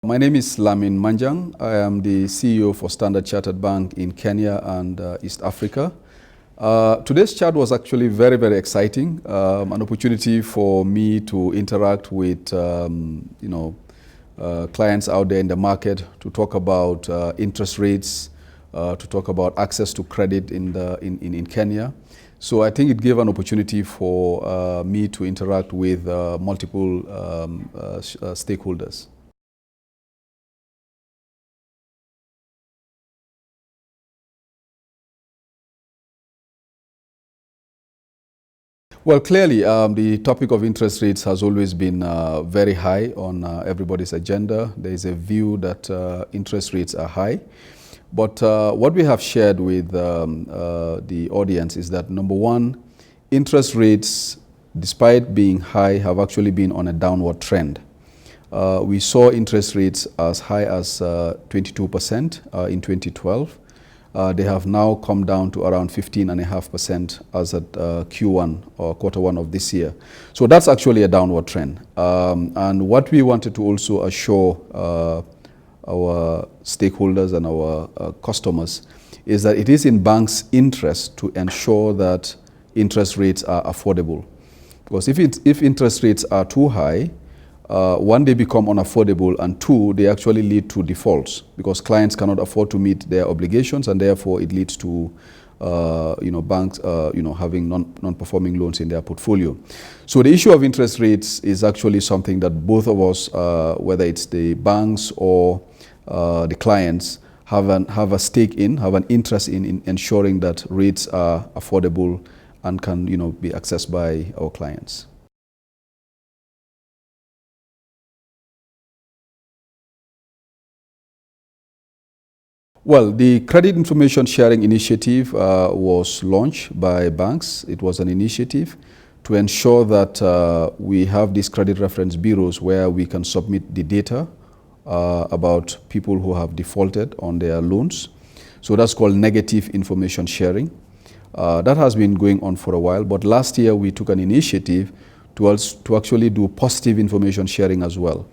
My name is Lamin Manjang. I am the CEO for Standard Chartered Bank in Kenya and East Africa. Today's chat was actually very, very exciting. An opportunity for me to interact with, clients out there in the market to talk about interest rates, to talk about access to credit in Kenya. So I think it gave an opportunity for me to interact with multiple stakeholders. Well, clearly, the topic of interest rates has always been very high on everybody's agenda. There is a view that interest rates are high. But what we have shared with the audience is that, number one, interest rates, despite being high, have actually been on a downward trend. We saw interest rates as high as 22% in 2012. They have now come down to around 15.5% as at Q1 or quarter one of this year. So that's actually a downward trend. And what we wanted to also assure our stakeholders and our customers is that it is in banks' interest to ensure that interest rates are affordable. Because if interest rates are too high, one, they become unaffordable, and two, they actually lead to defaults because clients cannot afford to meet their obligations, and therefore it leads to banks having non-performing loans in their portfolio. So the issue of interest rates is actually something that both of us, whether it's the banks or the clients, have a stake in, have an interest in ensuring that rates are affordable and can be accessed by our clients. Well, the Credit Information Sharing Initiative was launched by banks. It was an initiative to ensure that we have these credit reference bureaus where we can submit the data about people who have defaulted on their loans. So that's called negative information sharing. That has been going on for a while, but last year we took an initiative to actually do positive information sharing as well.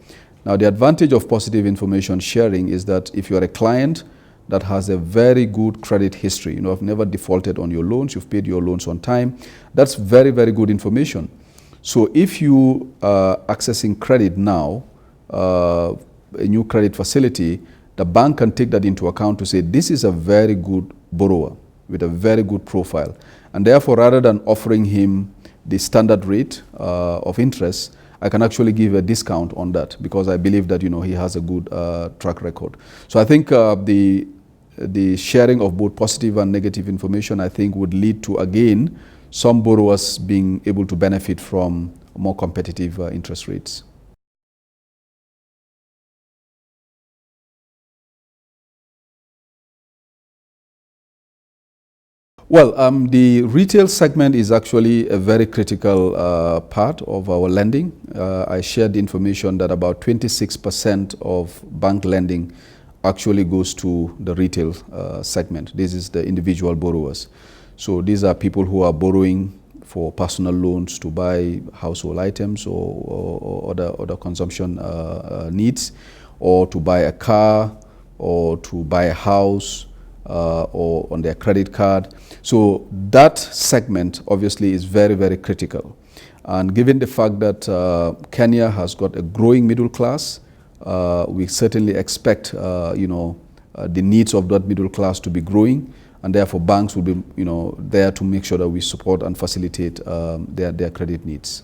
Now, the advantage of positive information sharing is that if you're a client that has a very good credit history, have never defaulted on your loans, you've paid your loans on time, that's very, very good information. So if you are accessing credit now, a new credit facility, the bank can take that into account to say, this is a very good borrower with a very good profile. And therefore, rather than offering him the standard rate of interest, I can actually give a discount on that because I believe that he has a good track record. So I think the sharing of both positive and negative information, I think, would lead to, again, some borrowers being able to benefit from more competitive interest rates. Well, the retail segment is actually a very critical part of our lending. I shared the information that about 26% of bank lending actually goes to the retail segment. This is the individual borrowers. So these are people who are borrowing for personal loans to buy household items or other consumption needs, or to buy a car, or to buy a house, or on their credit card. So that segment obviously is very, very critical. And given the fact that Kenya has got a growing middle class, we certainly expect the needs of that middle class to be growing, and therefore banks will be there to make sure that we support and facilitate their credit needs.